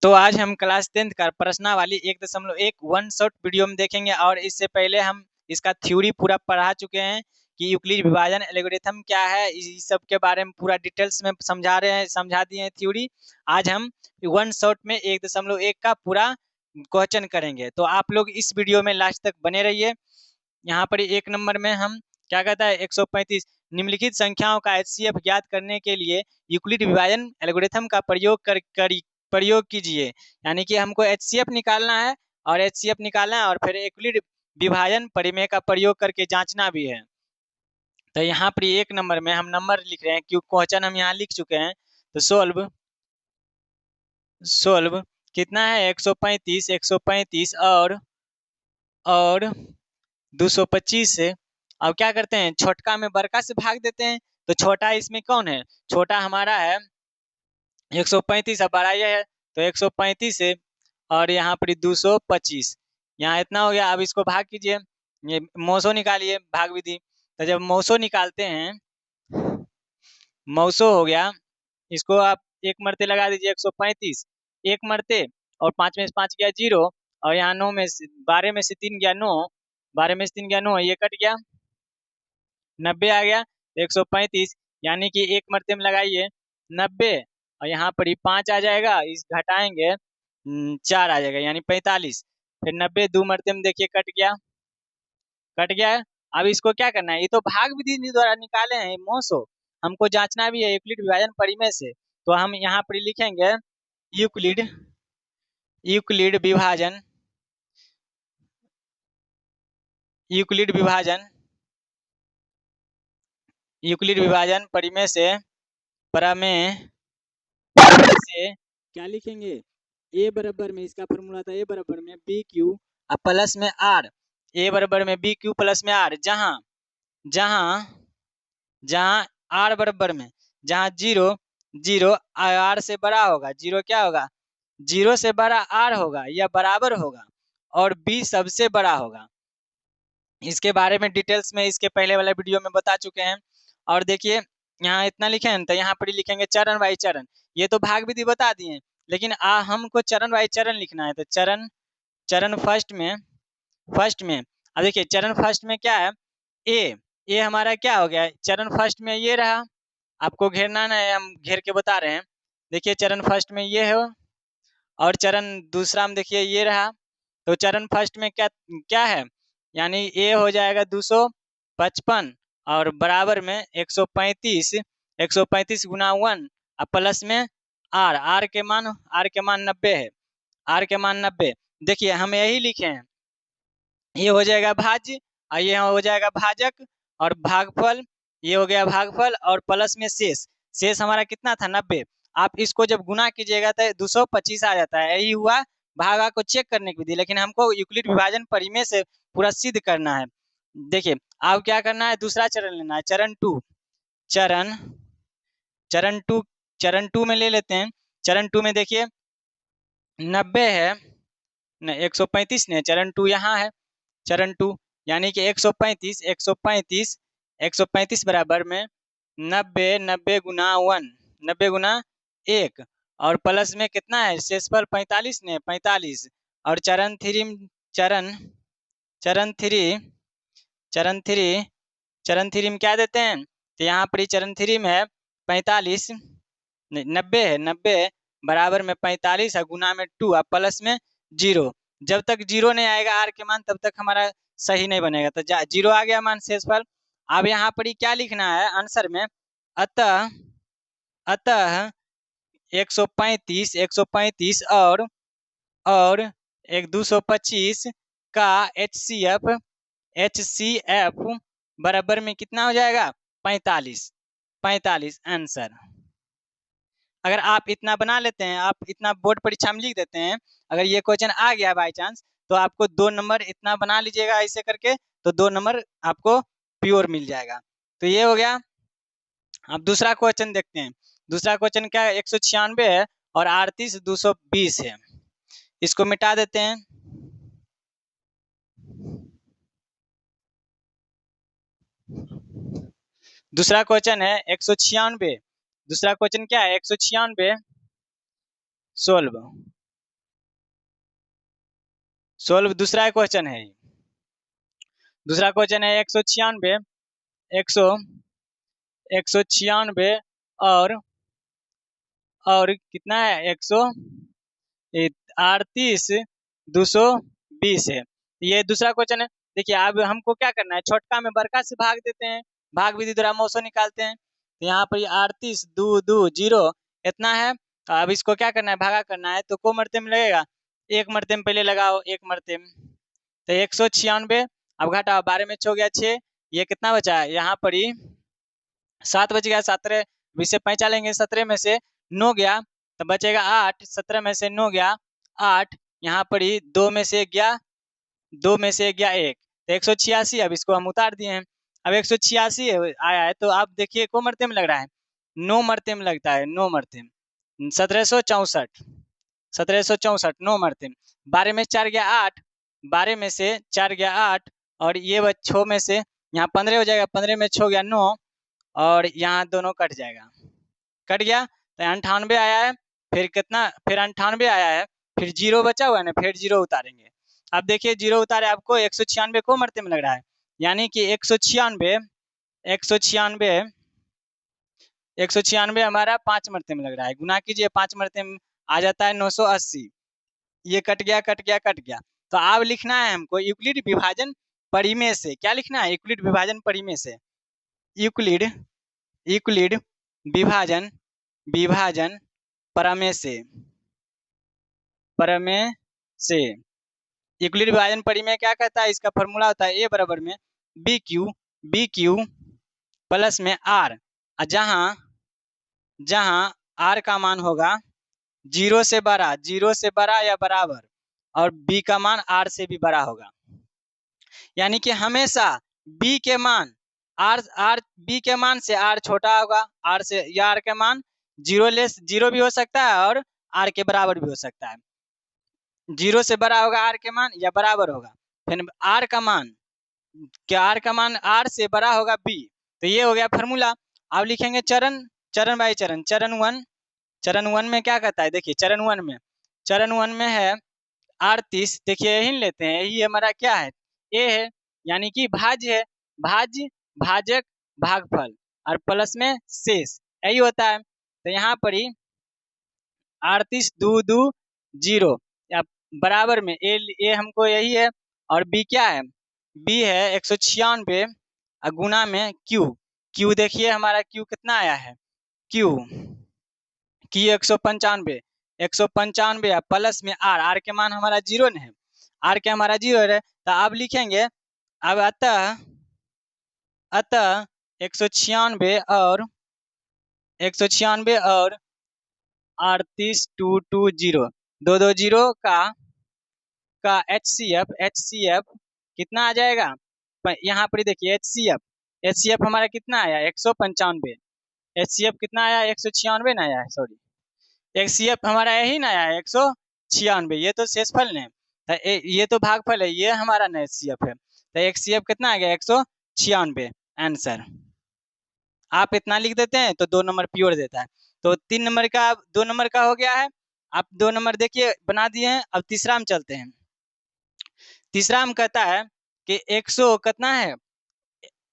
तो आज हम क्लास 10th का प्रश्नावली 1.1 वन शॉट वीडियो में देखेंगे और इससे पहले हम इसका थ्योरी पूरा पढ़ा चुके हैं कि यूक्लिड विभाजन एल्गोरिथम क्या है, इस सब के बारे में पूरा डिटेल्स में समझा दिए हैं थ्योरी। आज हम वन शॉट में 1.1 का पूरा क्वेश्चन करेंगे, तो आप लोग इस वीडियो में लास्ट तक बने रहिए। यहाँ पर 1 नंबर में हम क्या कहता है 135 निम्नलिखित संख्याओं का एचसीएफ ज्ञात करने के लिए यूक्लिड विभाजन एल्गोरिथम का प्रयोग कीजिए। यानी कि हमको एचसीएफ निकालना है और फिर यूक्लिड विभाजन परिमेय का प्रयोग करके जांचना भी है। तो यहाँ पर 1 नंबर में हम नंबर लिख रहे हैं क्योंकि क्वेश्चन हम यहाँ लिख चुके हैं। तो सोल्व कितना है 135 और 225 से। अब क्या करते हैं, छोटका में बड़का से भाग देते हैं। तो छोटा इसमें कौन है, छोटा हमारा है 135, अब बड़ा ये है तो 135 से और यहाँ पर 225, यहाँ इतना हो गया। अब इसको भाग कीजिए, ये मौसो निकालिए भाग विधि। तो जब मौसो निकालते हैं, मौसो हो गया, इसको आप एक मरते लगा दीजिए 135 एक मरते, और 5 में से 5 गया 0, और यहाँ 9 में से 12 में से 3 गया 9, 12 में से 3 गया 9, ये कट गया 90 आ गया 135, यानी कि एक मरते में लगाइए 90, और यहाँ पर ही 5 आ जाएगा, इस घटाएंगे 4 आ जाएगा यानी 45। फिर 90 दो मरते में देखिए कट गया है। अब इसको क्या करना है, ये तो भाग विधि द्वारा निकाले हैं मोसो, हमको जांचना भी है यूक्लिड विभाजन परिमेय से। तो हम यहाँ पर लिखेंगे यूक्लिड यूक्लिड विभाजन यूक्लिड विभाजन यूक्लिड विभाजन परिमेय से क्या लिखेंगे, ए बराबर में, इसका फॉर्मूला था ए बराबर में बी क्यू प्लस में आर, ए बराबर में बी क्यू प्लस में आर, जहां जहां जहां आर बराबर में, जहां जीरो जीरो आर से बड़ा होगा, जीरो क्या होगा, जीरो से बड़ा आर होगा या बराबर होगा, और बी सबसे बड़ा होगा। इसके बारे में डिटेल्स में इसके पहले वाले वीडियो में बता चुके हैं। और देखिए यहाँ इतना लिखे हैं, तो यहाँ पर लिखेंगे चरण बाई चरण। ये तो भाग विधि बता दिए, लेकिन हमको चरण बाई चरण लिखना है। तो चरण फर्स्ट में अब देखिए चरण फर्स्ट में क्या है, ए हमारा क्या हो गया, चरण फर्स्ट में ये रहा, आपको घेरना ना है, हम घेर के बता रहे हैं। देखिए चरण फर्स्ट में ये है, और चरण दूसरा में देखिए ये रहा। तो चरण फर्स्ट में क्या क्या है, यानी ए हो जाएगा 255 और बराबर में 135 गुना 1 प्लस में आर के मान 90 है, आर के मान 90। देखिए हम यही लिखे हैं, ये हो जाएगा भाज्य और ये हो जाएगा भाजक, और भागफल ये हो गया भागफल, और प्लस में शेष हमारा कितना था 90। आप इसको जब गुना कीजिएगा तो 225 आ जाता है। यही हुआ भागा को चेक करने की विधि, लेकिन हमको यूक्लिड विभाजन परिमेय से पूरा सिद्ध करना है। देखिए अब क्या करना है, दूसरा चरण लेना है, चरण चरण टू चरण टू में ले लेते हैं। चरण टू में देखिए 90 है, नहीं 135 ने, चरण टू यहाँ है, चरण टू यानी कि 135 बराबर में 90 गुना 1, 90 गुना 1, और प्लस में कितना है शेषफल 45 ने, 45। और चरण थ्री चरण चरण थ्री चरण थ्री चरण थ्री में क्या देते हैं, तो यहाँ पर चरण थ्री में है 45, 90 है, 90 बराबर में 45 है, गुना में 2 और प्लस में 0। जब तक 0 नहीं आएगा आर के मान, तब तक हमारा सही नहीं बनेगा। तो 0 आ गया मान शेषफल। अब यहाँ पर क्या लिखना है आंसर में, अतः 135 और 225 का HCF बराबर में कितना हो जाएगा 45 आंसर। अगर आप इतना बना लेते हैं, आप इतना बोर्ड परीक्षा में लिख देते हैं, अगर ये क्वेश्चन आ गया बाई चांस, तो आपको 2 नंबर इतना बना लीजिएगा ऐसे करके, तो 2 नंबर आपको प्योर मिल जाएगा। तो ये हो गया। अब दूसरा क्वेश्चन देखते हैं। दूसरा क्वेश्चन क्या है, 196 है और 220 है, इसको मिटा देते हैं। दूसरा क्वेश्चन है 196, दूसरा क्वेश्चन क्या है 196 सोल्व। सोल्व दूसरा क्वेश्चन है। दूसरा क्वेश्चन है 196 196 और कितना है 138 220 है। ये दूसरा क्वेश्चन है। देखिए अब हमको क्या करना है, छोटका में बड़का से भाग देते हैं, भाग विधि द्वारा मौसो निकालते हैं। तो यहाँ पर 38 2 2 0 इतना है। अब इसको क्या करना है, भागा करना है। तो को मरते में लगेगा, एक मरते में पहले लगाओ, एक मरते में। तो 196 अब घटाओ, 12 में 6 गया 6, ये कितना बचा है यहाँ पर ही 7 बच गया। 17 बीस से 5 लेंगे, 17 में से 9 गया तो बचेगा 8, 17 में से 9 गया 8, यहाँ पर ही 2 में से गया 2 में से गया 1, तो 186। अब इसको हम उतार दिए हैं। अब 186 आया है, तो आप देखिए को मरते में लग रहा है, 9 मरते में लगता है, 9 मरते में 1764 1764 9 मरते में। 12 में 4 गया 8, 12 में से 4 गया 8 और ये 6 में से यहाँ 15 हो जाएगा, 15 में 6 गया 9 और यहाँ दोनों कट जाएगा, कट गया तो 98 आया है। फिर कितना, फिर 98 आया है, फिर 0 बचा हुआ है ना, फिर 0 उतारेंगे। अब देखिए 0 उतारे आपको 196 को मरते में लग रहा है, यानी कि 196 हमारा 5 मरते में लग रहा है। गुना कीजिए, 5 मरते में आ जाता है 980। ये कट गया कट गया कट गया। तो अब लिखना है हमको यूक्लिड विभाजन परिमेय से। क्या लिखना है, यूक्लिड विभाजन परिमेय से। यूक्लिड यूक्लिड विभाजन विभाजन प्रमेय से यूक्लिड विभाजन परिमेय क्या कहता है, इसका फॉर्मूला होता है ए बराबर में बी क्यू प्लस में आर, जहां आर का मान होगा 0 से बड़ा या बराबर और बी का मान आर से भी बड़ा होगा। यानी कि हमेशा बी के मान बी के मान से आर छोटा होगा, आर से या आर के मान 0 भी हो सकता है और आर के बराबर भी हो सकता है। 0 से बड़ा होगा आर के मान या बराबर होगा। फिर आर का मान आर से बड़ा होगा बी। तो ये हो गया फार्मूला। अब लिखेंगे चरण बाई चरण। चरण वन में क्या कहता है, देखिए चरण वन में है 38। देखिए यही लेते हैं, यही हमारा क्या है, ए है, यानी कि भाज्य है, भाजक भागफल और प्लस में शेष, यही होता है। तो यहाँ पर ही 38 2 2 0 या बराबर में ए हमको यही है और बी क्या है, बी है 196 गुना में क्यू देखिए हमारा क्यू कितना आया है, क्यू 195 प्लस में आर के मान हमारा 0 है, आर के हमारा 0 है। तो अब लिखेंगे, अब अतः 196 और 38 2 2 0 2 2 0 का HCF कितना आ जाएगा। यहाँ पर देखिए HCF हमारा कितना आया 195, HCF कितना आया 196 ना आया है, सॉरी HCF हमारा यही ना आया है 196, ये तो शेषफल है, ये तो भागफल है, ये हमारा ना HCF है। तो HCF कितना आ गया 196 आंसर। आप इतना लिख देते हैं तो 2 नंबर प्योर देता है। तो 3 नंबर का 2 नंबर का हो गया है। आप 2 नंबर देखिए बना दिए हैं। अब तीसरा में चलते हैं। तीसरा में कहता है कि 100 कितना है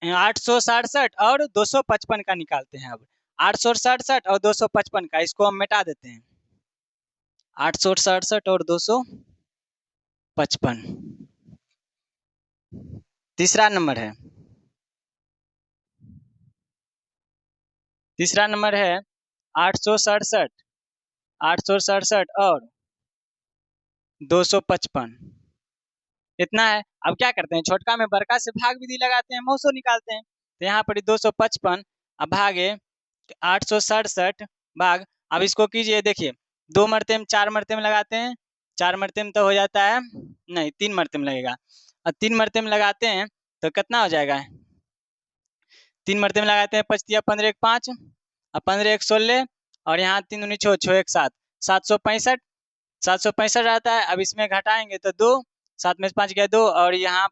867 और 255 का निकालते हैं। अब 867 और 255 का इसको हम मिटा देते हैं, 867 और 255 तीसरा नंबर है। तीसरा नंबर है 867 और 255 इतना है। अब क्या करते हैं, छोटका में बड़का से भाग विधि लगाते हैं, मौसो निकालते हैं। तो यहाँ पर 255 अब भागे 867 भाग, अब इसको कीजिए, देखिए 2 मरते में 4 मरते में लगाते हैं, 4 मरते में तो हो जाता है नहीं, 3 मरते में लगेगा, और 3 मरते में लगाते हैं तो कितना हो जाएगा, 3 मरते में लगाते हैं 5 दिया 15 1 5 और 15 1 16 और यहाँ 3 19 6 6 1 7 765 आता है। अब इसमें घटाएंगे तो 2, 7 में 5 गया 2 और यहाँ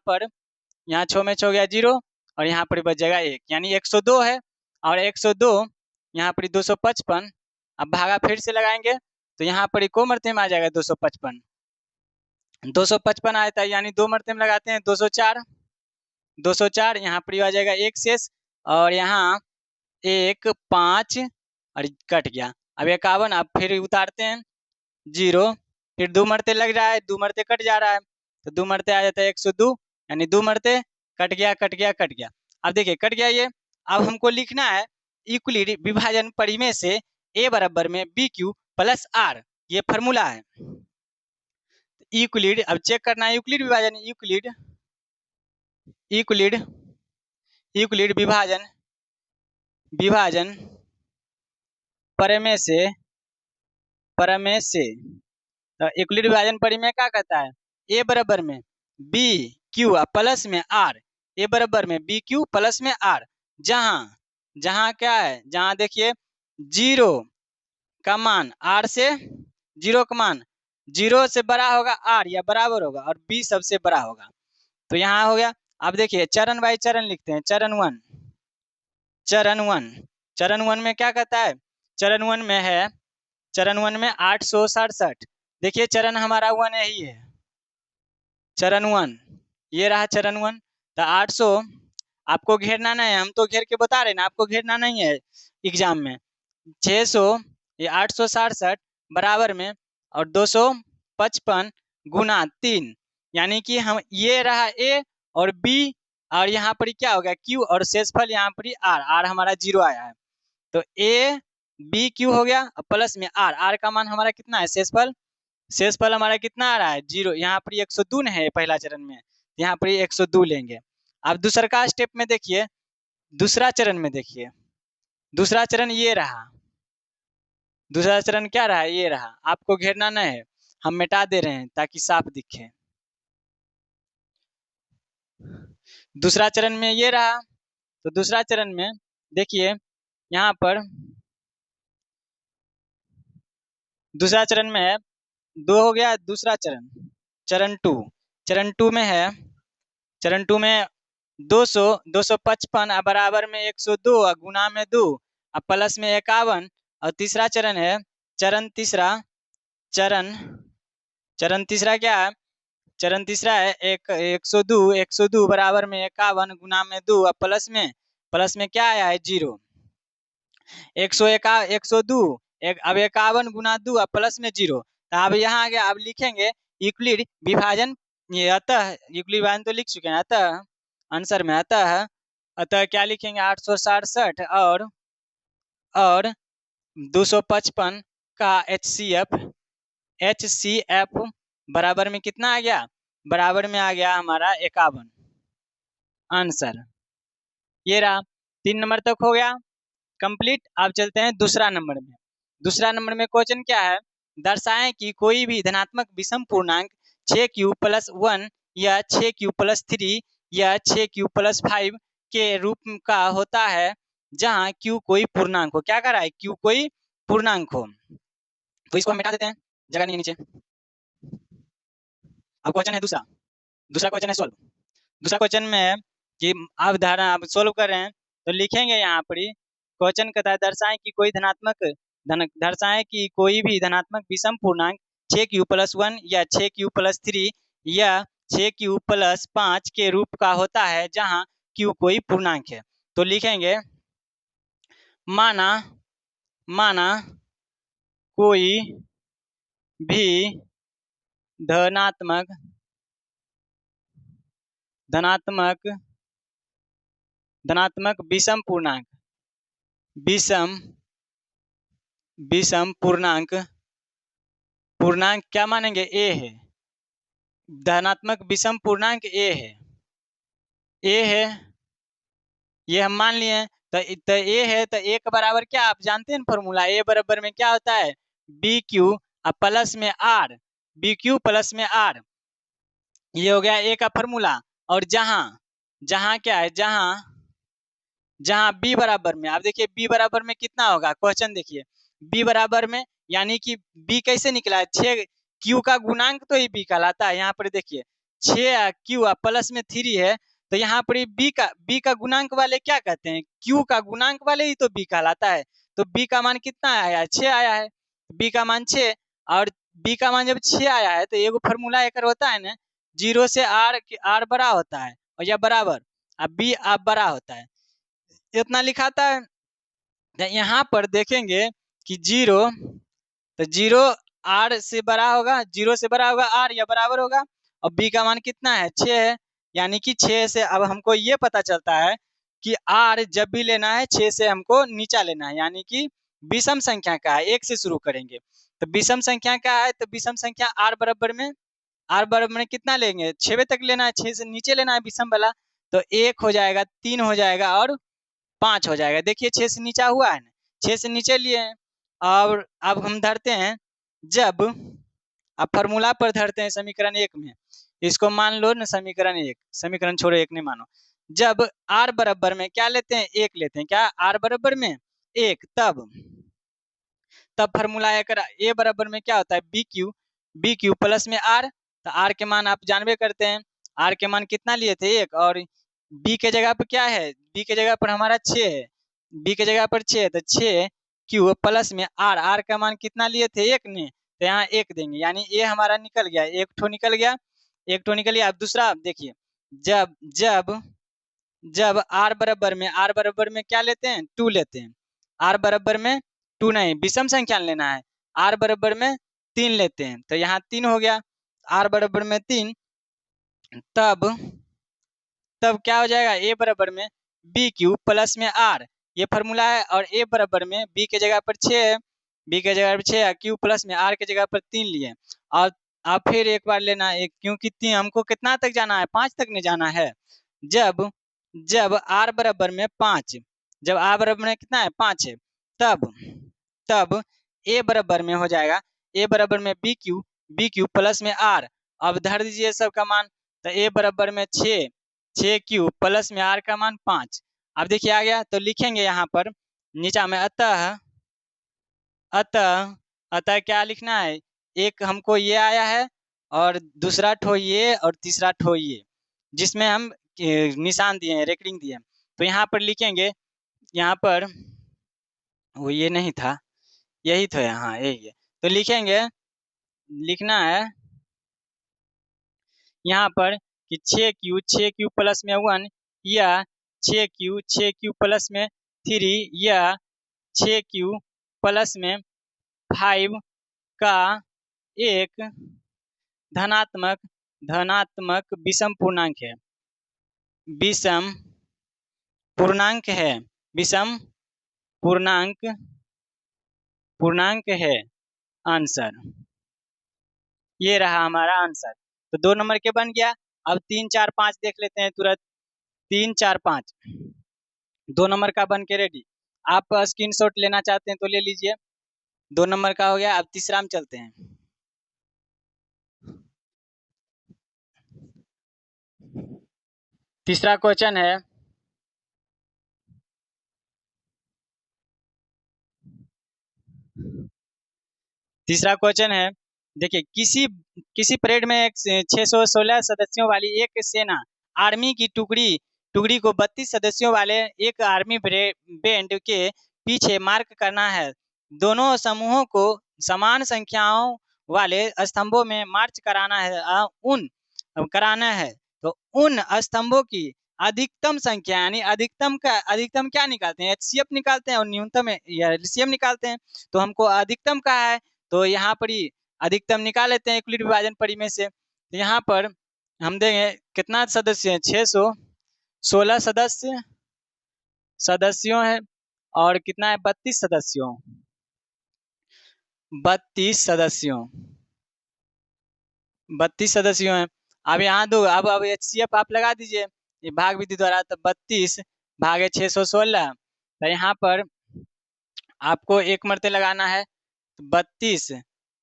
6 में 6 गया 0 और यहाँ पर बच जाएगा 1, यानी 102 है। और 102 यहाँ पर 255, अब भागा फिर से लगाएंगे तो यहाँ पर को मरते में आ जाएगा 255, 255 आता है, यानी 2 मरते में लगाते हैं 204, 204 यहाँ पर आ जाएगा 1 शेष, और यहाँ 1 5 और कट गया। अब 51, अब फिर उतारते हैं 0, फिर 2 मरते लग रहा है, 2 मरते कट जा रहा है, तो 2 मरते आ जाता है 102, यानी 2 मरते कट गया कट गया कट गया। अब देखिए कट गया ये। अब हमको लिखना है यूक्लिड विभाजन परिमेय से a बराबर में बी क्यू प्लस आर, ये फॉर्मूला है यूक्लिड। अब चेक करना है यूक्लिड विभाजन, यूक्लिड यूक्लिड यूक्लिड विभाजन विभाजन परिमेय से तो यूक्लिड विभाजन परिमेय क्या कहता है, ए बराबर में बी क्यू प्लस में आर, ए बराबर में बी क्यू प्लस में आर, जहां क्या है, जहां देखिए 0 का मान आर से 0 का मान 0 से बड़ा होगा आर या बराबर होगा, और बी सबसे बड़ा होगा, तो यहाँ हो गया। अब देखिए चरण बाई चरण लिखते हैं। चरण वन में क्या कहता है, चरण वन में 867, देखिए चरण हमारा 1 यही है, चरण 1 ये रहा चरण 1, तो 800 आपको घेरना नहीं है, हम तो घेर के बता रहे ना, आपको घेरना नहीं है एग्जाम में। 600 ये 867 बराबर में और 255 गुना 3, यानी कि हम ये रहा ए और बी, और यहाँ पर क्या हो गया क्यू, और शेषफल यहाँ पर आर हमारा 0 आया है, तो ए बी क्यू हो गया प्लस में आर का मान हमारा कितना है, शेषफल हमारा कितना आ रहा है 0, यहाँ पर 102 है पहला चरण में, यहाँ पर 102 लेंगे। अब दूसरा का स्टेप में देखिए, दूसरा चरण में देखिए, दूसरा चरण ये रहा, दूसरा चरण क्या रहा, ये रहा, आपको घेरना नहीं है, हम मिटा दे रहे हैं ताकि साफ दिखे। दूसरा चरण में ये रहा, तो दूसरा चरण में देखिए यहाँ पर दूसरा चरण में है 2 हो गया, दूसरा चरण चरण टू में है, चरण 2 में 255 बराबर में 102 गुना में 2 प्लस में 51, और तीसरा चरण है चरण तीसरा क्या है, चरण तीसरा है 102 बराबर में 51 गुना में 2 प्लस में क्या आया है 0, 102 अब 51 गुना 2 प्लस में 0, तो अब यहाँ आ गया। अब लिखेंगे यूक्लिड विभाजन, ये अतः यूक्लिड विभाजन तो लिख चुके हैं, अतः आंसर में अतः क्या लिखेंगे 867 और 255 का HCF बराबर में कितना आ गया, बराबर में आ गया हमारा 51, आंसर ये रहा। 3 नंबर तक हो गया कंप्लीट। अब चलते हैं दूसरा नंबर में। दूसरा नंबर में क्वेश्चन क्या है, दर्शाएं कि कोई भी धनात्मक विषम पूर्णांक 6q प्लस 1 या 6q प्लस 3 या 6q प्लस 5 के रूप का होता है जहां q कोई पूर्णांक हो। क्या कर रहा है, q कोई पूर्णांक हो, तो इसको हम मिटा देते हैं, जगह नहीं है नीचे। अब क्वेश्चन है दूसरा क्वेश्चन है सोल्व। दूसरा क्वेश्चन में है कि आप धारणा आप सोल्व कर रहे हैं, तो लिखेंगे यहाँ पर क्वेश्चन कहता है दर्शाएं कि कोई भी धनात्मक विषम पूर्णांक 6q प्लस 1 या 6q प्लस 3 या 6q प्लस 5 के रूप का होता है जहां q कोई पूर्णांक है। तो लिखेंगे माना कोई भी धनात्मक विषम पूर्णांक क्या मानेंगे, ए है, धनात्मक विषम पूर्णांक ए है, ये हम मान लिए। तो ए है, तो ए का बराबर क्या आप जानते हैं फॉर्मूला, ए बराबर में क्या होता है बी क्यू प्लस में आर, बी क्यू प्लस में आर, ये हो गया ए का फॉर्मूला। और जहां क्या है, जहां बी बराबर में, आप देखिए बी बराबर में कितना होगा, क्वेश्चन देखिए बी बराबर में, यानी कि बी कैसे निकला है, 6 क्यू का गुणांक तो ही बी कहलाता है। यहाँ पर देखिए 6 क्यू प्लस में 3 है, तो यहाँ पर बी का गुणांक वाले क्या कहते हैं, क्यू का गुणांक वाले ही तो बी कहलाता है। तो बी का मान कितना आया है, 6 आया है, बी का मान 6, और बी का मान जब 6 आया है तो एगो फार्मूला एक होता है ना, 0 से आर बड़ा होता है और या बराबर, अब बी आप बड़ा होता है, इतना लिखाता है। यहाँ पर देखेंगे कि 0, तो 0 आर से बड़ा होगा, 0 से बड़ा होगा आर या बराबर होगा, और बी का मान कितना है 6 है, यानी कि 6 से अब हमको ये पता चलता है कि आर जब भी लेना है 6 से हमको नीचा लेना है, यानी कि विषम संख्या का है, 1 से शुरू करेंगे। तो विषम संख्या का है तो विषम संख्या आर बराबर में कितना लेंगे 6 तक लेना है, 6 से नीचे लेना है विषम वाला, तो 1 हो जाएगा, 3 हो जाएगा और 5 हो जाएगा। देखिए 6 से नीचा हुआ है ना, 6 से नीचे लिए हैं। और अब हम धरते हैं, जब अब फार्मूला पर धरते हैं समीकरण 1 में, इसको मान लो ना समीकरण 1, समीकरण छोड़ो 1 नहीं मानो। जब आर बराबर में क्या लेते हैं 1 लेते हैं, क्या आर बराबर में 1, तब फार्मूला ए बराबर में क्या होता है बी क्यू प्लस में आर, तो आर के मान आप जानबे करते हैं, आर के मान कितना लिए थे 1, और बी के जगह पर क्या है, बी के जगह पर हमारा 6 है, बी के जगह पर 6 है, तो 6 क्यू प्लस में आर, आर का मान कितना लिए थे 1 ने, तो यहाँ 1 देंगे, यानी ए हमारा निकल गया, एक ठो निकल गया, एक ठो निकल गया। अब दूसरा देखिए, जब जब जब आर बराबर में क्या लेते हैं 2 लेते हैं, आर बराबर में 2 नहीं विषम संख्या लेना है, आर बराबर में 3 लेते हैं, तो यहाँ 3 हो गया, आर बराबर में 3, तब तब क्या हो जाएगा ए बराबर में बी क्यू प्लस में आर, ये फार्मूला है, और ए बराबर में बी के जगह पर 6 है, बी के जगह पर 6 है, क्यू प्लस में आर के जगह पर 3 लिए, और अब फिर एक बार लेना है, क्योंकि 3 हमको कितना तक जाना है 5 तक नहीं जाना है। जब जब आर बराबर में 5, जब आर बराबर में कितना है 5 है, तब तब ए बराबर में हो जाएगा, ए बराबर में बी क्यू प्लस में आर, अब धर दीजिए सबका मान, तो ए बराबर में 6 क्यू प्लस में आर का मान 5। अब देखिए आ गया, तो लिखेंगे यहाँ पर नीचा में अतः अतः अतः क्या लिखना है, एक हमको ये आया है और दूसरा ठो ये और तीसरा ठो ये, जिसमें हम निशान दिए हैं, रेकरिंग दिए हैं, तो यहाँ पर लिखेंगे, यहाँ पर वो ये नहीं था, यही तो है, हाँ यही है, तो लिखेंगे, लिखना है यहाँ पर कि 6 क्यू प्लस में 1 या 6 क्यू प्लस में 3 या 6 क्यू प्लस में 5 का एक धनात्मक धनात्मक विषम पूर्णांक है, विषम पूर्णांक है, विषम पूर्णांक पूर्णांक है आंसर, ये रहा हमारा आंसर। तो 2 नंबर के बन गया। अब 3 4 5 देख लेते हैं तुरंत, 3 4 5 2 नंबर का बन के रेडी। आप स्क्रीनशॉट लेना चाहते हैं तो ले लीजिए, 2 नंबर का हो गया। अब तीसरा में चलते हैं। तीसरा क्वेश्चन है, तीसरा क्वेश्चन है, देखिए किसी किसी परेड में 616 सदस्यों वाली एक सेना आर्मी की टुकड़ी टुकड़ी को 32 सदस्यों वाले एक आर्मी बैंड के पीछे मार्क करना है। दोनों समूहों को समान संख्याओं वाले स्तंभों में मार्च कराना है, कराना है। तो उन स्तंभों की अधिकतम संख्या, यानी अधिकतम क्या निकालते हैं, एचसीएफ निकालते हैं, और न्यूनतम एलसीएम निकालते हैं। तो हमको अधिकतम का है, तो यहाँ पर ही अधिकतम निकाल लेते हैं यूक्लिड विभाजन परी में से। तो यहाँ पर हम देंगे कितना सदस्य है, 616 सदस्यों है, और कितना है 32 सदस्यों, 32 सदस्यों 32 सदस्यों हैं। अब यहाँ दो, अब एचसीएफ आप लगा दीजिए ये भाग विधि द्वारा, तो 32 भागे 616, तो यहाँ पर आपको एक मरते लगाना है, तो 32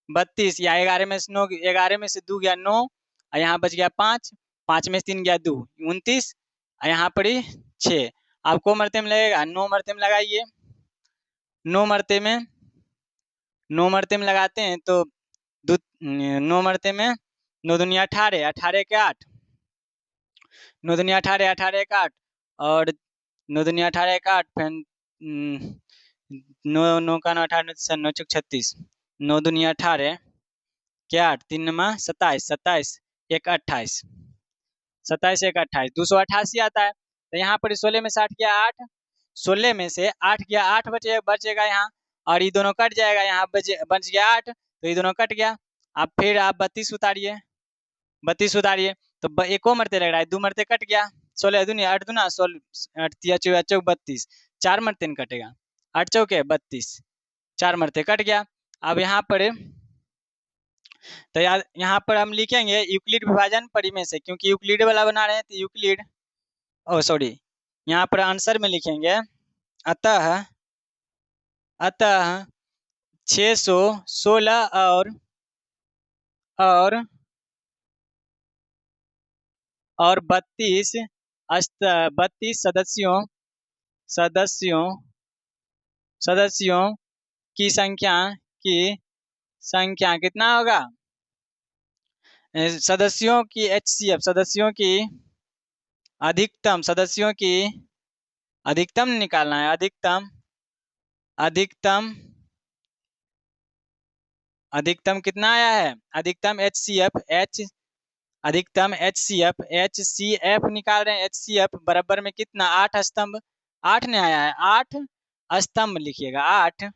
32 या 11 में से 9, 11 में से 2 गया 9, और यहाँ बच गया 5, 5 में से 3 गया 2, 29, और यहाँ पर ही 6। आपको मरते में लगेगा 9 मरते में लगाइए, 9 मरते में 9 मरते में लगाते हैं तो 9 मरते में 9 दूनी 18, 18 के 8, 9 दूनी 18, 18 के 8, और 9 दूनी 18 के 8, फिर 9 9 का 9 18 9 चौक 36, 9 दूनी 18, क्या 8 3 नमा 27, 27 1 28, 27 1 28, 288 आता है। तो यहाँ पर 16 में 60 गया 8, 16 में से 8 गया 8 बचेगा यहाँ, और ये दोनों कट जाएगा, यहाँ बच गया 8, तो ये दोनों कट गया। अब फिर आप 32 उतारिए, 32 उतारिए तो एक और मरते लग रहा है, 2 मरते कट गया, 16 दूनी 8 दूना 16, 8 तिया 32, 4 मरते न कटेगा, 8 चौके 32, 4 मरते कट गया। अब यहाँ पर तो यार यहाँ पर हम लिखेंगे यूक्लिड विभाजन परिमेय से, क्योंकि यूक्लिड वाला बना रहे हैं तो यूक्लिड, ओ सॉरी, यहाँ पर आंसर में लिखेंगे अतः 616 और 32 सदस्यों की संख्या कितना होगा, सदस्यों की HCF, सदस्यों की अधिकतम निकालना है, अधिकतम कितना आया है, अधिकतम HCF निकाल रहे हैं। HCF बराबर में कितना, 8 स्तंभ, 8 ने आया है, 8 स्तंभ लिखिएगा, 8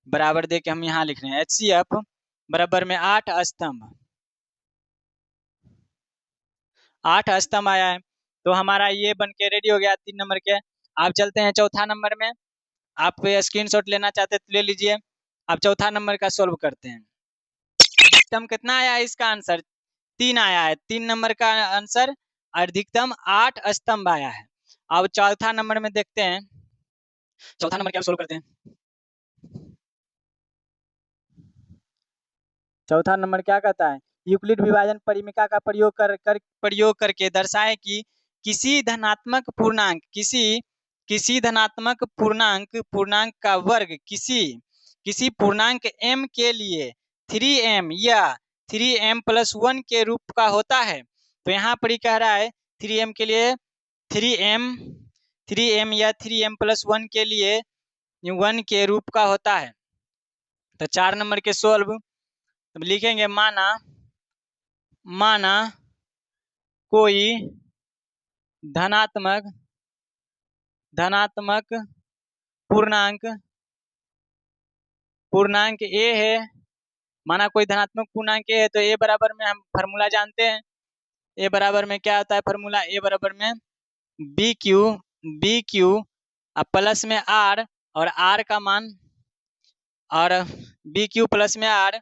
बराबर दे के हम यहाँ लिख रहे हैं HCF बराबर में 8 स्तंभ, 8 स्तंभ आया है। तो हमारा ये बन के रेडी हो गया 3 नंबर के। आप चलते हैं चौथा नंबर में, आप स्क्रीनशॉट लेना चाहते तो ले लीजिए। आप चौथा नंबर का सोल्व करते हैं। अधिकतम कितना आया है, इसका आंसर 3 आया है, 3 नंबर का आंसर अधिकतम 8 स्तंभ आया है। अब चौथा नंबर में देखते हैं, चौथा नंबर क्या सोल्व करते हैं। चौथा नंबर क्या कहता है, यूक्लिड विभाजन परिमिका का प्रयोग करके दर्शाए कि किसी धनात्मक पूर्णांक का वर्ग किसी पूर्णांक m के लिए 3m या 3m+1 के रूप का होता है। तो यहाँ पर ही कह रहा है 3m के लिए 3m या 3m+1 के लिए 1 के रूप का होता है। तो 4 नंबर के सोल्व लिखेंगे, माना कोई धनात्मक पूर्णांक a है, माना कोई धनात्मक पूर्णांक a है, तो a बराबर में हम फार्मूला जानते हैं, a बराबर में क्या होता है फार्मूला, a बराबर में BQ प्लस में R और R का मान, और BQ प्लस में R,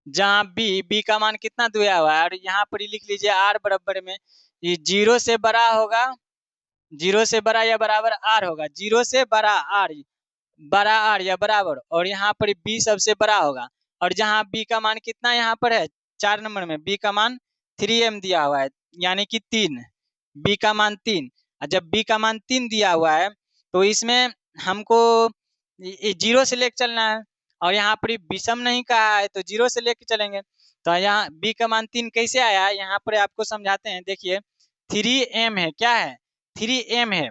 जहाँ B का मान कितना दिया हुआ है, और यहाँ पर लिख लीजिए R बराबर में ये 0 से बड़ा होगा, 0 से बड़ा या बराबर R होगा, 0 से बड़ा R या बराबर, और यहाँ पर B सबसे बड़ा होगा। और जहाँ B का मान कितना यहाँ पर है 4 नंबर में, B का मान 3m दिया हुआ है, यानी कि 3, B का मान 3। जब B का मान 3 दिया हुआ है तो इसमें हमको 0 से लेकर चलना है, और यहाँ पर विषम नहीं कहा है तो 0 से लेके चलेंगे। तो यहाँ B का मान 3 कैसे आया है, यहाँ पर आपको समझाते हैं। देखिए 3m है, क्या है 3m है,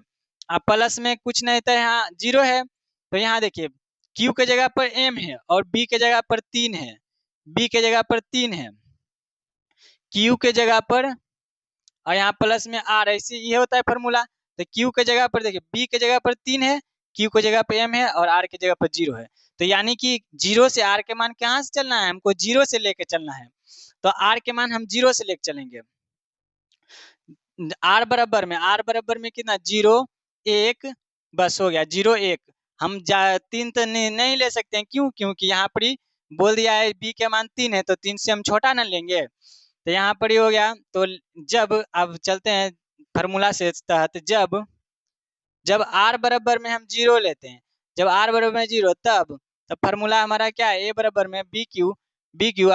अब प्लस में कुछ नहीं था, यहाँ 0 है, तो यहाँ देखिए Q के जगह पर m है और B के जगह पर 3 है, B के जगह पर 3 है, Q के जगह पर, और यहाँ प्लस में R, ऐसे ये होता है फॉर्मूला। तो Q के जगह पर देखिए B के जगह पर 3 है, Q के जगह पर m है और R के जगह पर 0 है। तो यानी कि 0 से R के मान कहाँ से चलना है, हमको 0 से लेके चलना है, तो R के मान हम 0 से लेके चलेंगे। R बराबर में कितना 0 1, बस हो गया 0 1, हम 3 तो नहीं ले सकते हैं, क्यों, क्योंकि यहाँ पर ही बोल दिया है B के मान 3 है, तो 3 से हम छोटा ना लेंगे, तो यहाँ पर ही हो गया। तो जब अब चलते हैं फार्मूला से तहत, जब R बराबर में हम 0 लेते हैं, जब R बराबर में 0 तब फार्मूला हमारा क्या है, A बराबर में BQ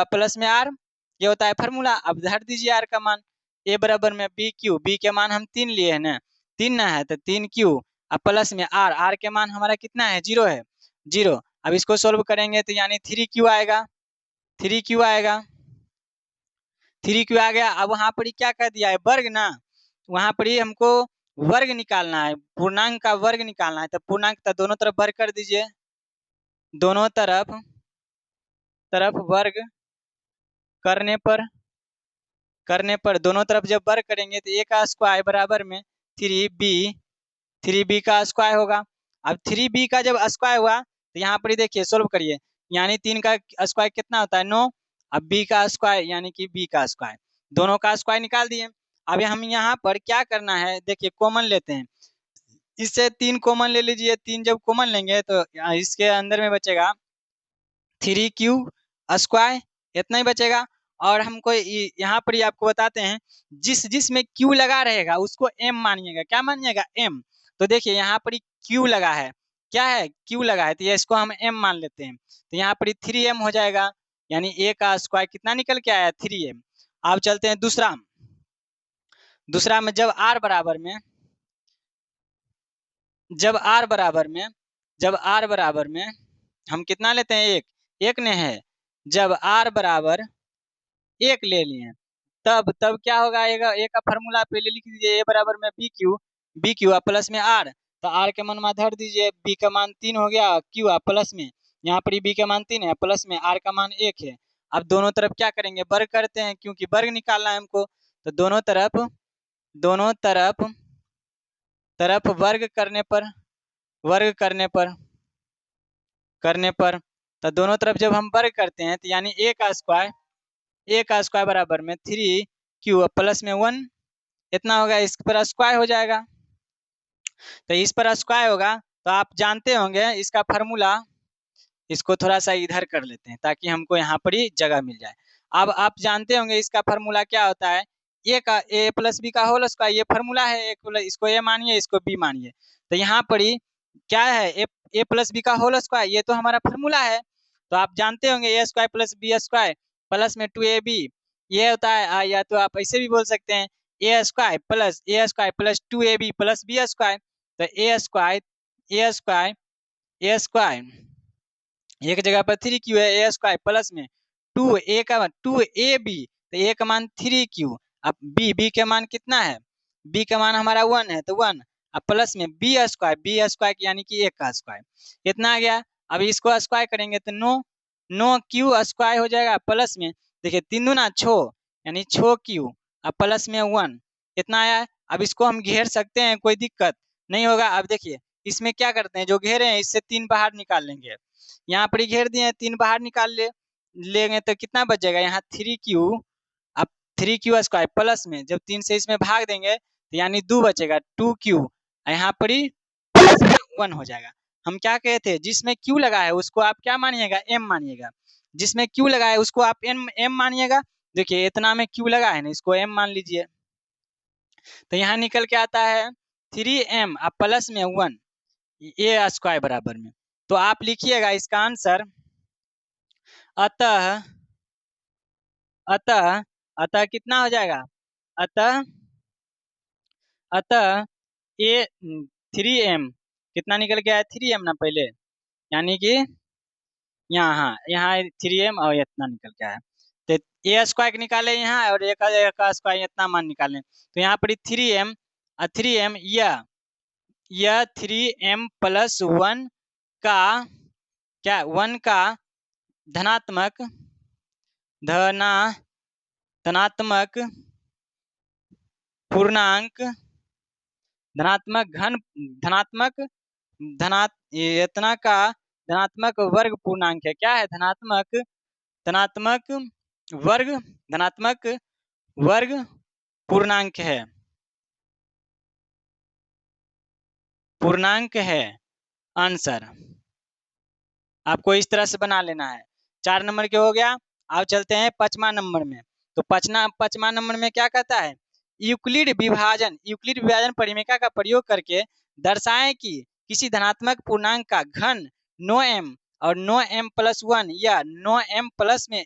प्लस में R, ये होता है फार्मूला। अब धर दीजिए R का मान, A बराबर में BQ, B के मान हम 3 लिए है ना, 3 ना है तो 3Q प्लस में R के मान हमारा कितना है 0 है, 0। अब इसको सोल्व करेंगे तो यानी 3Q आएगा, 3Q आ गया। अब वहां पर क्या कर दिया है, वर्ग ना, वहां पर हमको वर्ग निकालना है, पूर्णांक का वर्ग निकालना है, तो पूर्णांक तो दोनों तरफ वर्ग कर दीजिए, दोनों तरफ वर्ग करने पर दोनों तरफ जब वर्ग करेंगे तो ए का स्क्वायर बराबर में 3b का स्क्वायर होगा। अब 3b का जब स्क्वायर हुआ तो यहाँ पर देखिए सोल्व करिए, यानी 3 का स्क्वायर कितना होता है 9। अब b का स्क्वायर यानी कि b का स्क्वायर, दोनों का स्क्वायर निकाल दिए। अब हम यहाँ पर क्या करना है, देखिए कॉमन लेते हैं, इससे 3 कॉमन ले लीजिए। 3 जब कॉमन लेंगे तो इसके अंदर में बचेगा 3q स्क्वायर, इतना ही बचेगा। और हमको यहाँ पर ही आपको बताते हैं, जिस में q लगा रहेगा उसको m मानिएगा। क्या मानिएगा? m। तो देखिए यहाँ पर q लगा है, क्या है? q लगा है, तो ये इसको हम m मान लेते हैं। तो यहाँ पर 3m हो जाएगा, यानी a का स्क्वायर कितना निकल के आया? 3m। अब चलते हैं दूसरा में जब r बराबर में हम कितना लेते हैं? एक ने है। जब r बराबर 1 ले लिए तब क्या होगा? ए का फॉर्मूला पहले लिख दीजिए, ए बराबर में बी क्यू प्लस में आर। तो आर के मान धर दीजिए, बी का मान 3 हो गया, क्यू प्लस में यहाँ पर बी का मान 3 है, प्लस में आर का मान 1 है। अब दोनों तरफ क्या करेंगे? वर्ग करते हैं, क्योंकि वर्ग निकालना है हमको। तो दोनों तरफ वर्ग करने पर तो दोनों तरफ जब हम वर्ग करते हैं तो यानी ए का स्क्वायर बराबर में 3q प्लस में 1, इतना होगा। इस पर स्क्वायर हो जाएगा, तो इस पर स्क्वायर होगा। तो आप जानते होंगे इसका फार्मूला, इसको थोड़ा सा इधर कर लेते हैं ताकि हमको यहाँ पर ही जगह मिल जाए। अब आप जानते होंगे इसका फार्मूला क्या होता है, ए प्लस बी का होल स्क्वायर, ये फार्मूला है। इसको ए मानिए, इसको बी मानिए। तो यहाँ पर ही क्या है? ए प्लस बी का होल स्क्वायर, ये तो हमारा फार्मूला है। तो आप जानते होंगे a square plus b square plus में 2ab, ये होता है। या तो आप ऐसे भी बोल सकते हैं a square plus 2ab plus b square. तो ए स्क्वायर एक जगह पर 3q है, ए स्क्वायर प्लस में 2ab, तो ए का मान 3q। अब बी के मान कितना है? बी का मान हमारा 1 है, तो 1 अब प्लस में बी स्क्वायर यानी कि 1 का स्क्वायर, इतना आ गया। अब इसको स्क्वायर करेंगे तो 9 क्यू स्क्वायर हो जाएगा, प्लस में देखिए 3 दूना 6 यानी 6 क्यू, अब प्लस में 1, इतना आया। अब इसको हम घेर सकते हैं, कोई दिक्कत नहीं होगा। अब देखिए इसमें क्या करते हैं, जो घेरे हैं इससे 3 बाहर निकाल लेंगे। यहाँ पर घेर दिए, 3 बाहर निकाल लेंगे तो कितना बच जाएगा? यहाँ 3q, अब 3q स्क्वायर प्लस में जब 3 से इसमें भाग देंगे तो यानी 2 बचेगा, 2q। यहाँ पर ही प्लस में 1 हो जाएगा। हम क्या कहे थे, जिसमें q लगा है उसको आप क्या मानिएगा? m मानिएगा। जिसमें q लगा है उसको आप m मानिएगा। देखिए इतना में q लगा है ना, इसको m मान लीजिए। तो यहाँ निकल के आता है 3m अब प्लस में 1 ए स्क्वायर बराबर में। तो आप लिखिएगा इसका आंसर, अतः अतः अतः कितना हो जाएगा? अतः अतः ए 3m कितना निकल के आया? 3m ना पहले, यानी कि यहाँ 3m और इतना निकल के आया। तो ए स्क्वायर निकाले यहाँ, और एक स्क्वायर इतना मान निकालें। तो यहाँ पर 3m यह 3m प्लस 1 का क्या? 1 का धनात्मक पूर्णांक इतना का धनात्मक वर्ग पूर्णांक है। क्या है? धनात्मक वर्ग पूर्णांक है आंसर। आपको इस तरह से बना लेना है। 4 नंबर के हो गया। अब चलते हैं 5वां नंबर में। तो 5वां नंबर में क्या कहता है? यूक्लिड विभाजन परिमेय का प्रयोग करके दर्शाएं कि किसी धनात्मक पूर्णांक का घन 9m और 9m प्लस 1 या 9m प्लस में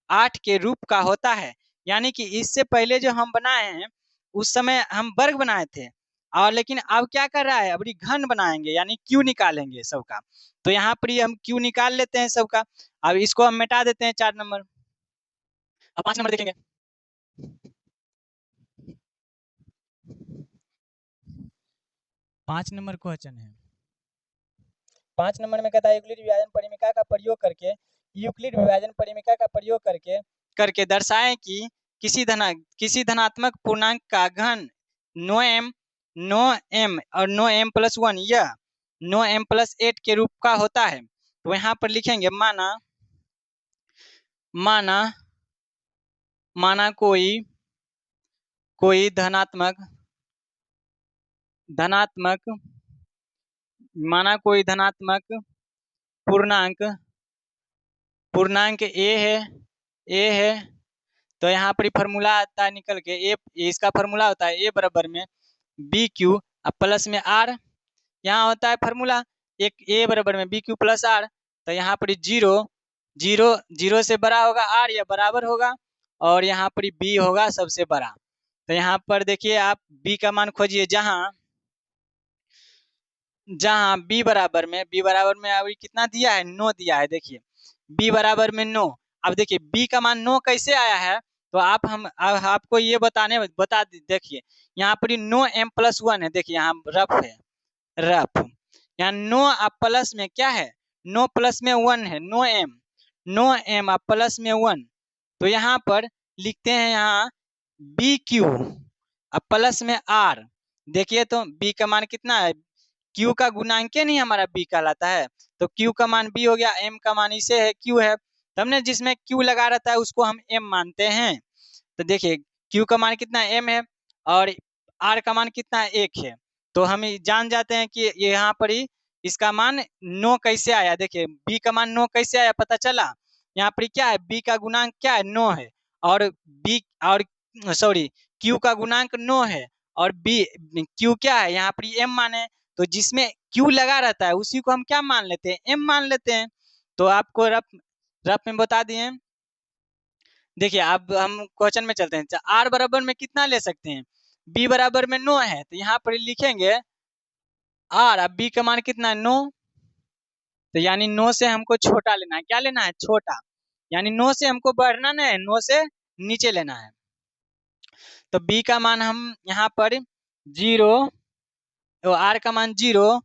8 के रूप का होता है। यानी कि इससे पहले जो हम बनाए हैं उस समय हम वर्ग बनाए थे, और लेकिन अब क्या कर रहा है, अब घन बनाएंगे यानी क्यू निकालेंगे सबका। तो यहाँ पर हम क्यू निकाल लेते हैं सबका। अब इसको हम मिटा देते हैं 4 नंबर। अब 5 नंबर देखेंगे। 5 नंबर क्वेश्चन है, 5 नंबर में कहता है यूक्लिड विभाजन परिमिका का प्रयोग करके, यूक्लिड विभाजन परिमिका का प्रयोग करके दर्शाएं कि किसी धनात्मक पूर्णांक का घन नो एम और नो एम प्लस 1 यह नो एम प्लस 8 के रूप का होता है। तो यहाँ पर लिखेंगे माना कोई धनात्मक पूर्णांक ए है। तो यहाँ पर फॉर्मूला आता है निकल के ए, इसका फॉर्मूला होता है ए बराबर में बी क्यू प्लस में आर। यहाँ होता है फॉर्मूला एक ए बराबर में बी क्यू प्लस आर। तो यहाँ पर जीरो से बड़ा होगा आर या बराबर होगा, और यहाँ पर बी होगा सबसे बड़ा। तो यहाँ पर देखिए आप बी का मान खोजिए, जहाँ बी बराबर में अभी कितना दिया है, 9 दिया है। देखिए बी बराबर में 9। अब देखिए बी का मान 9 कैसे आया है, तो आपको ये बता देखिए यहाँ पर 9 एम प्लस 1 है। देखिए यहाँ रफ यहाँ 9 आप प्लस में क्या है, 9 प्लस में 1 है, 9 एम आप प्लस में 1। तो यहाँ पर लिखते हैं यहाँ बी क्यू अब प्लस में आर। देखिए तो बी का मान कितना है, क्यू का गुणांक नहीं हमारा बी कहलाता है, तो क्यू का मान बी हो गया, एम का मान इसे है क्यू है। तो हमने जिसमें क्यू लगा रहता है उसको हम एम मानते हैं। तो देखिए क्यू का मान कितना एम है और आर का मान कितना है 1 है। तो हम जान जाते हैं कि यहाँ पर ही इसका मान 9 कैसे आया। देखिए बी का मान 9 कैसे आया पता चला, यहाँ पर क्या है, बी का गुणांक क्या है 9 है, और क्यू का गुणांक 9 है, और बी क्यू क्या है यहाँ पर एम माने। तो जिसमें क्यू लगा रहता है उसी को हम क्या मान लेते हैं, एम मान लेते हैं। तो आपको रफ में बता दिए। देखिए अब हम क्वेश्चन में चलते हैं। आर बराबर में कितना ले सकते हैं, बी बराबर में 9 है, तो यहाँ पर लिखेंगे आर, अब बी का मान कितना है 9। तो यानी 9 से हमको छोटा लेना है, क्या लेना है, छोटा। यानी 9 से हमको बढ़ना नहीं है, 9 से नीचे लेना है। तो बी का मान हम यहाँ पर 0, आर का मान 0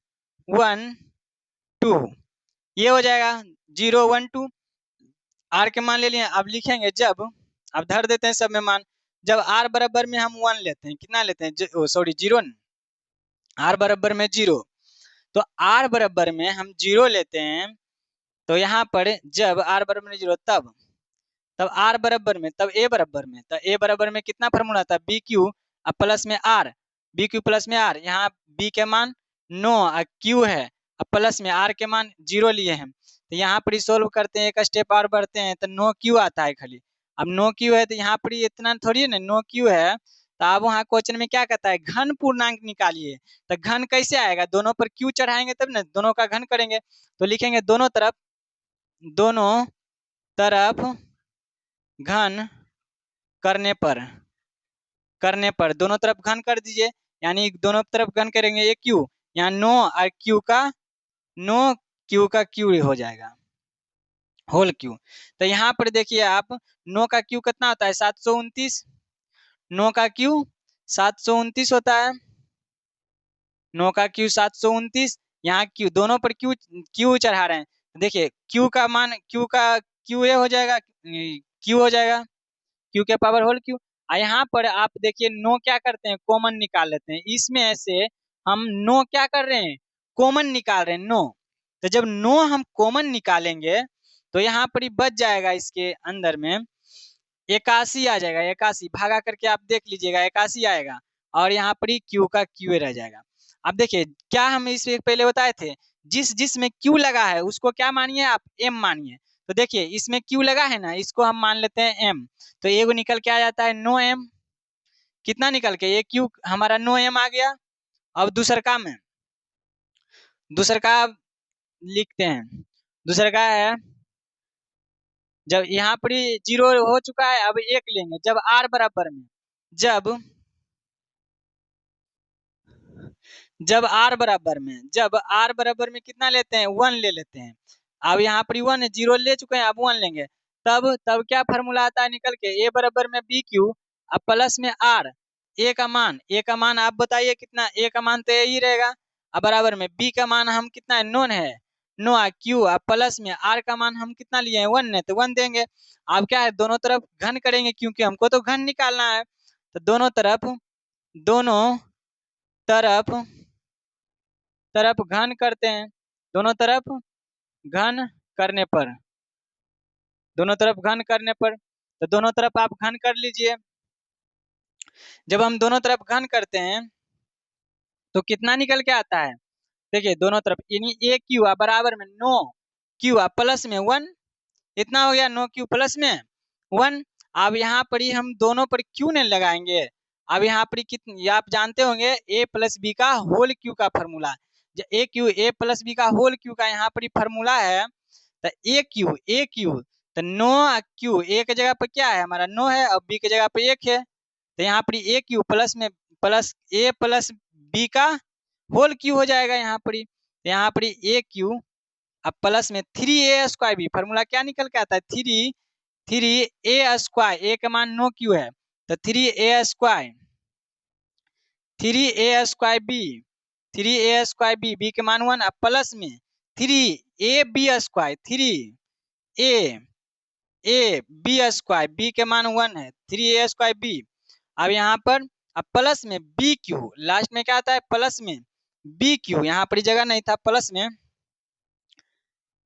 1 2 ये हो जाएगा 0 1 2। आर के मान ले लिए। अब लिखेंगे अब धर देते हैं सब में मान। जब आर बराबर में हम 1 लेते हैं, कितना लेते हैं, 0, आर बराबर में 0। तो आर बराबर में हम 0 लेते हैं। तो यहाँ पर जब आर बराबर में 0 तब आर बराबर में, तब ए बराबर में, तो ए बराबर में कितना फॉर्मूला था, बी क्यू प्लस में आर, बी क्यू प्लस में आर। यहाँ बी के मान 9 और क्यू है, अब प्लस में आर के मान 0 लिए हैं। तो यहाँ पर सोल्व करते हैं, एक स्टेप और बढ़ते हैं, तो 9 क्यू आता है खाली। अब 9 क्यू है तो यहाँ पर इतना थोड़ी है ना, 9 क्यू है। तो अब वहाँ क्वेश्चन में क्या कहता है, घन पूर्णांक निकालिए। तो घन कैसे आएगा, दोनों पर क्यू चढ़ाएंगे तब ना, दोनों का घन करेंगे। तो लिखेंगे दोनों तरफ घन करने पर दोनों तरफ घन कर दीजिए। यानी दोनों तरफ घन करेंगे ये क्यू, यहाँ 9 और क्यू का क्यू हो जाएगा, होल क्यू। तो यहाँ पर देखिए आप 9 का क्यू कितना होता है, 729। 9 का क्यू 729 होता है, 9 का क्यू 729। यहाँ क्यू दोनों पर क्यू चढ़ा रहे हैं। देखिए क्यू का मान क्यू ए हो जाएगा, क्यू के पावर होल क्यू। यहाँ पर आप देखिए 9 क्या करते हैं, कॉमन निकाल लेते हैं। इसमें से हम 9 क्या कर रहे हैं, कॉमन निकाल रहे हैं 9। तो जब 9 हम कॉमन निकालेंगे तो यहाँ पर ही बच जाएगा, इसके अंदर में 81 आ जाएगा। 81 भागा करके आप देख लीजिएगा, 81 आएगा, और यहाँ पर ही क्यू का क्यू रह जाएगा। अब देखिए क्या हम इससे पहले बताए थे, जिसमें क्यू लगा है उसको क्या मानिए आप, एम मानिए। तो देखिए इसमें क्यू लगा है ना, इसको हम मान लेते हैं एम। तो एगो निकल के आ जाता है 9 एम, कितना निकल के, ये क्यू हमारा 9 एम आ गया। अब दूसरा का लिखते हैं। दूसरा का है, जब यहाँ पर 0 हो चुका है, अब 1 लेंगे। जब आर बराबर में जब आर बराबर में कितना लेते हैं, 1 ले लेते हैं। अब यहाँ पर 1 है, 0 ले चुके हैं, अब 1 लेंगे। तब क्या फॉर्मूला आता है निकल के, ए बराबर में बी क्यू अब प्लस में आर। ए का मान आप बताइए कितना, ए का मान तो यही रहेगा। अब बराबर में बी का मान हम कितना है, 9 है, नो क्यू प्लस में आर का मान हम कितना लिए हैं 1 है तो 1 देंगे। अब क्या है दोनों तरफ घन करेंगे क्योंकि हमको तो घन निकालना है, तो दोनों तरफ घन करते हैं। दोनों तरफ घन करने पर तो दोनों तरफ आप घन कर लीजिए। जब हम दोनों तरफ घन करते हैं तो कितना निकल के आता है, देखिए दोनों तरफ यानी ए क्यू बराबर में नो क्यू प्लस में 1, इतना हो गया नो क्यू प्लस में 1। अब यहाँ पर ही हम दोनों पर क्यू नहीं लगाएंगे। अब यहाँ पर कितनी आप जानते होंगे ए प्लस बी का होल क्यू का फॉर्मूला, ए प्लस बी का होल क्यू का यहाँ पर फॉर्मूला है। तो ए क्यू तो नो क्यू ए की जगह पर क्या है हमारा नो है और बी की जगह पर 1 है, तो यहाँ पर ए क्यू प्लस में प्लस ए प्लस बी का होल क्यू हो जाएगा। यहाँ पर ए क्यू अब प्लस में 3a² बी, फॉर्मूला क्या निकल के आता है 3a², ए का मान नो क्यू है तो 3a² बी, बी के मान 1 प्लस में 3ab², बी के मान 1 है 3a² बी। अब यहाँ पर अब प्लस में बी क्यू, लास्ट में क्या आता है प्लस में बी क्यू, यहाँ पर जगह नहीं था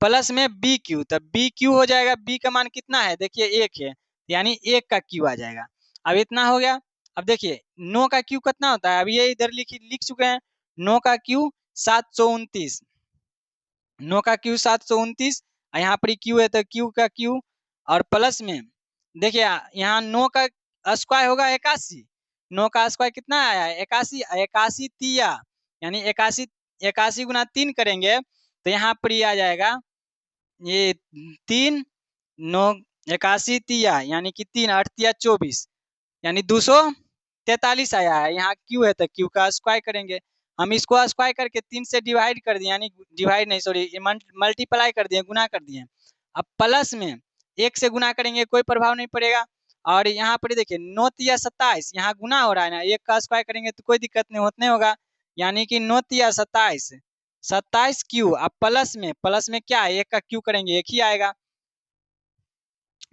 प्लस में बी क्यू, तब बी क्यू हो जाएगा। बी का मान कितना है देखिए 1 है यानी 1 का क्यू आ जाएगा। अब इतना हो गया। अब देखिए नो का क्यू कितना होता है, अब ये इधर लिख चुके हैं, नो का क्यू 729, नो का क्यू 729, यहाँ पर क्यू है तो क्यू का क्यू और प्लस में देखिए यहाँ नो का स्क्वायर होगा 81, नो का स्क्वायर कितना आया है 81 तिया यानी 81 गुना 3 करेंगे तो यहाँ पर आ जाएगा ये 3 9 81 तिया यानी कि 3 8 तिया 24 यानी 243 आया है। यहाँ क्यू है तो क्यू का स्क्वायर करेंगे, हम इसको स्क्वायर करके 3 से डिवाइड कर दिए, यानी डिवाइड नहीं सॉरी मल्टीप्लाई कर दिए, गुना कर दिए। अब प्लस में 1 से गुना करेंगे कोई प्रभाव नहीं पड़ेगा। और यहाँ पर देखिए 9 तिया 27, यहाँ गुना हो रहा है ना, 1 का स्क्वायर करेंगे तो कोई दिक्कत नहीं होगा, यानी कि 9 तिया 27 क्यू। अब प्लस में क्या है 1 का क्यू करेंगे 1 ही आएगा।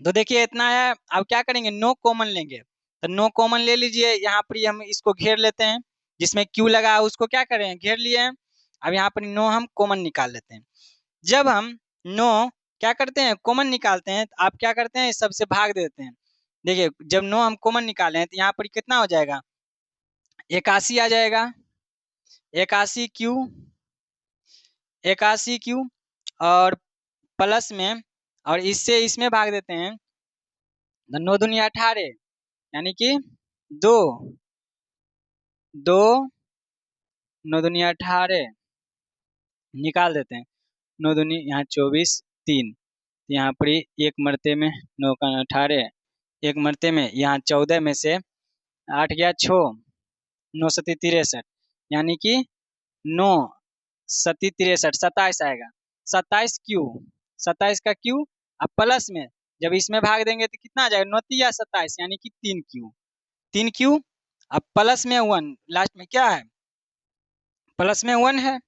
तो देखिए इतना है। अब क्या करेंगे नो कॉमन लेंगे, तो नो कॉमन ले लीजिए, यहाँ पर हम इसको घेर लेते हैं, जिसमें क्यू लगा है उसको क्या करें घेर लिए हैं। अब यहाँ पर नो हम कॉमन निकाल लेते हैं। जब हम नो क्या करते हैं कॉमन निकालते हैं तो आप क्या करते हैं सबसे भाग देते हैं। देखिए जब नो हम कॉमन निकाले हैं तो यहाँ पर कितना हो जाएगा 81 आ जाएगा, 81 क्यू और प्लस में और इससे इसमें भाग देते हैं, 9 दूनी 18 यानी कि 2 9 दूनी 18 निकाल देते हैं, 9 दूनी यहाँ 24 3, यहाँ पर एक मरते में 9 का 18, एक मरते में यहाँ 14 में से 8 गया 6, 9 सती 63 यानी कि 9 सती 63 27 आएगा, 27 का क्यू। अब प्लस में जब इसमें भाग देंगे तो कितना आ जाएगा 9 तिया 27 यानी कि 3 क्यू। अब प्लस में 1, लास्ट में क्या है प्लस में 1 है,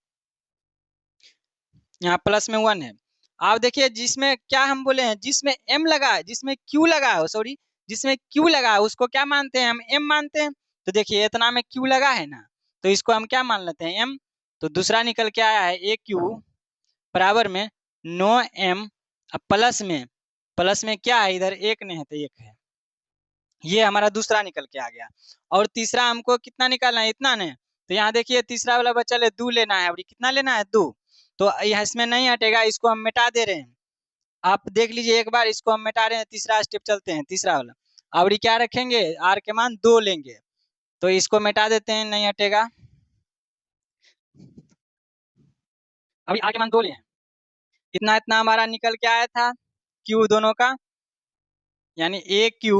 यहाँ प्लस में 1 है। आप देखिए जिसमें क्या हम बोले हैं जिसमें m लगा है, जिसमें q लगा है सॉरी जिसमें q लगा है उसको क्या मानते हैं हम m मानते हैं। तो देखिए इतना में q लगा है ना, तो इसको हम क्या मान लेते हैं m। तो दूसरा निकल के आया है a q बराबर में 9m प्लस में क्या है इधर 1 नहीं है तो 1 है, ये हमारा दूसरा निकल के आ गया। और तीसरा हमको कितना निकालना है इतना नहीं, तो यहाँ देखिए तीसरा वाला बच्चा ले 2 लेना है, अभी कितना लेना है 2, तो यह इसमें नहीं हटेगा, इसको हम मिटा दे रहे हैं। आप देख लीजिए एक बार, इसको हम मिटा रहे हैं, तीसरा स्टेप चलते हैं तीसरा वाला। अब क्या रखेंगे आर के मान 2 लेंगे, तो इसको मिटा देते हैं नहीं हटेगा। अभी आर के मान 2 ले हैं, इतना हमारा निकल के आया था क्यू दोनों का, यानी ए क्यू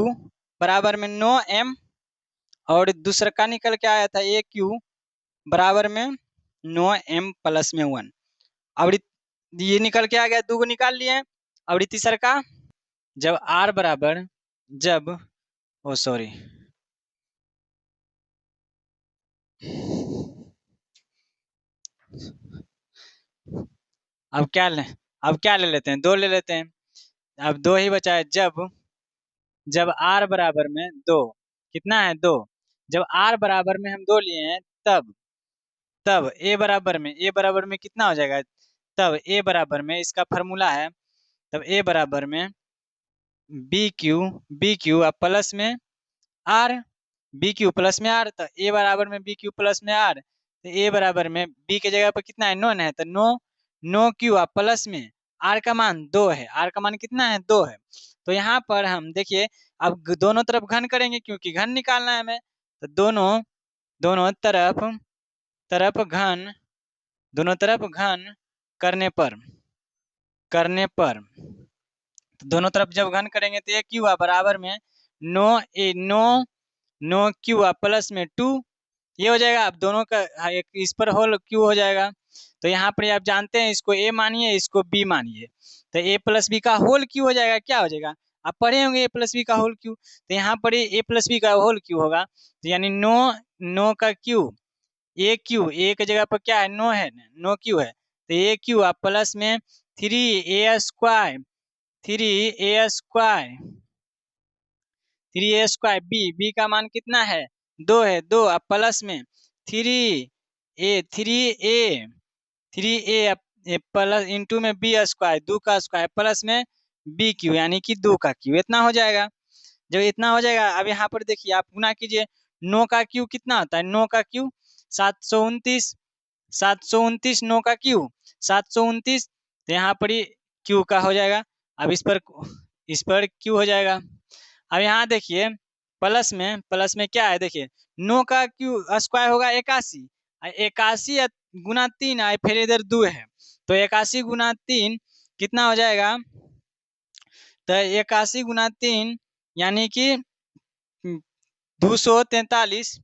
बराबर में 9m और दूसरा का निकल के आया था ए क्यू बराबर में 9m प्लस में 1। अब ये निकल के आ गया, 2 को निकाल लिए। अब तीसरा का जब आर बराबर जब ओ सॉरी अब क्या ले लेते हैं, 2 ले लेते हैं। अब 2 ही बचा है। जब r बराबर में 2, कितना है 2, जब r बराबर में हम 2 लिए हैं तब तब a बराबर में कितना हो जाएगा, तब a बराबर में इसका फॉर्मूला है, तब a बराबर में बी क्यू अब प्लस में आर, बी क्यू प्लस में आर, तो ए बराबर में बी क्यू प्लस में आर, तो ए बराबर में बी के जगह पर कितना है, नो है, तो नो क्यू अब प्लस में आर का मान 2 है, आर का मान कितना है 2 है। तो यहाँ पर हम देखिए अब दोनों तरफ घन करेंगे क्योंकि घन निकालना है हमें, तो दोनों तरफ घन करने पर तो दोनों तरफ जब घन करेंगे तो ये क्यू बराबर में नो क्यू प्लस में 2, ये हो जाएगा। अब दोनों का एक इस पर होल क्यू हो जाएगा, तो यहाँ पर आप जानते हैं इसको ए मानिए इसको बी मानिए, तो ए प्लस बी का होल क्यू हो जाएगा, क्या हो जाएगा, आप पढ़े होंगे ए प्लस बी का होल क्यू, तो यहाँ पर ए प्लस बी का होल क्यू होगा, तो यानी नो का क्यू, ए क्यू, ए की जगह पर क्या है नो है, नो क्यू है, तो ए क्यू आप प्लस में 3a स्क्वायर बी का मान कितना है 2 है, 2 अब प्लस में 3a प्लस इंटू में बी स्क्वायर 2 का स्क्वायर प्लस में बी क्यू यानी कि 2 का क्यू, इतना हो जाएगा। जब इतना हो जाएगा अब यहाँ पर देखिए आप गुना कीजिए, नो का क्यू कितना होता है, नो का क्यू 729 नो का क्यू 729, तो यहाँ पर ही क्यू का हो जाएगा। अब इस पर क्यू हो जाएगा। अब यहाँ देखिए प्लस में क्या है, देखिए नो का क्यू स्क्वायर होगा 81, 81 गुना 3 आए फिर इधर 2 है, तो 81 गुना 3 कितना हो जाएगा, तो 81 गुना 3 यानी कि 243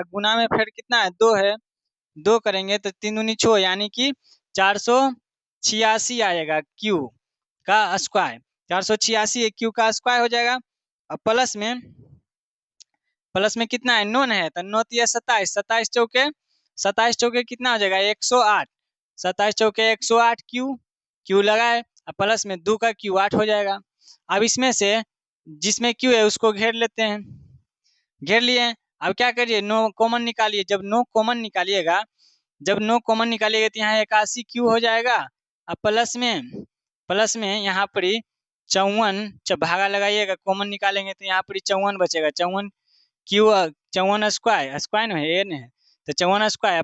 गुना में फिर कितना है 2 है, 2 करेंगे तो 3 दूनी 6 यानी कि 486 आएगा क्यू का स्क्वायर, 486 क्यू का स्क्वायर हो जाएगा। और प्लस में कितना है नोन है, तो 9 तिया 27, 27 चौके कितना हो जाएगा 108, 27 चौके 108 क्यू लगाए, प्लस में 2 का क्यू 8 हो जाएगा। अब इसमें से जिसमें क्यू है उसको घेर लेते हैं, घेर लिए। अब क्या करिए नो कॉमन निकालिए, जब नो कॉमन निकालिएगा तो यहाँ 81 क्यू हो जाएगा, अब प्लस में यहाँ पर 54 भागा लगाइएगा, कॉमन निकालेंगे तो यहाँ पर 54 बचेगा, 54 क्यू 54 स्क्वायर में है न है, तो 54 स्क्वायर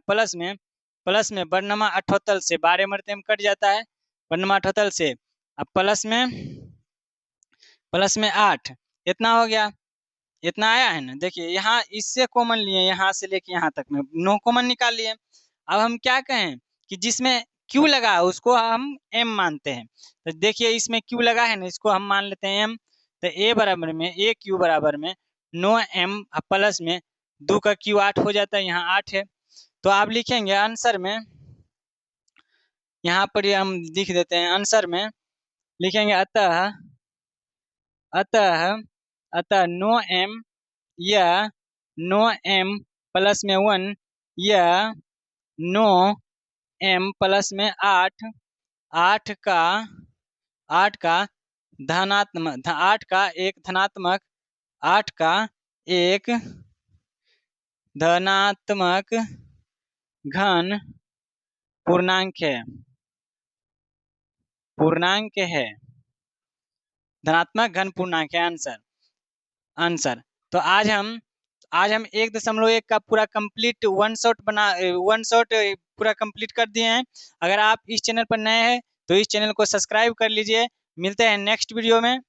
प्लस में बरनमा 78 से 12 मरते में कट जाता है, बरनमा 78 से, अब प्लस में 8, इतना हो गया, इतना आया है ना। देखिए यहाँ इससे कॉमन लिए, यहाँ से लेके यहाँ तक में नो कॉमन निकाल लिए। अब हम क्या कहें कि जिसमें क्यू लगा उसको हम एम मानते हैं, तो देखिए इसमें क्यू लगा है ना, इसको हम मान लेते हैं एम, तो ए क्यू बराबर में नो एम प्लस में 2 का क्यू 8 हो जाता है, यहाँ 8 है, तो आप लिखेंगे आंसर में, यहाँ पर हम लिख देते हैं आंसर में लिखेंगे अतः नो एम प्लस में 1 या नो एम प्लस में 8 का एक धनात्मक घन पूर्णांक है, धनात्मक घन पूर्णांक है आंसर। तो आज हम 1.1 का पूरा कंप्लीट वन शॉट पूरा कंप्लीट कर दिए हैं। अगर आप इस चैनल पर नए हैं तो इस चैनल को सब्सक्राइब कर लीजिए। मिलते हैं नेक्स्ट वीडियो में।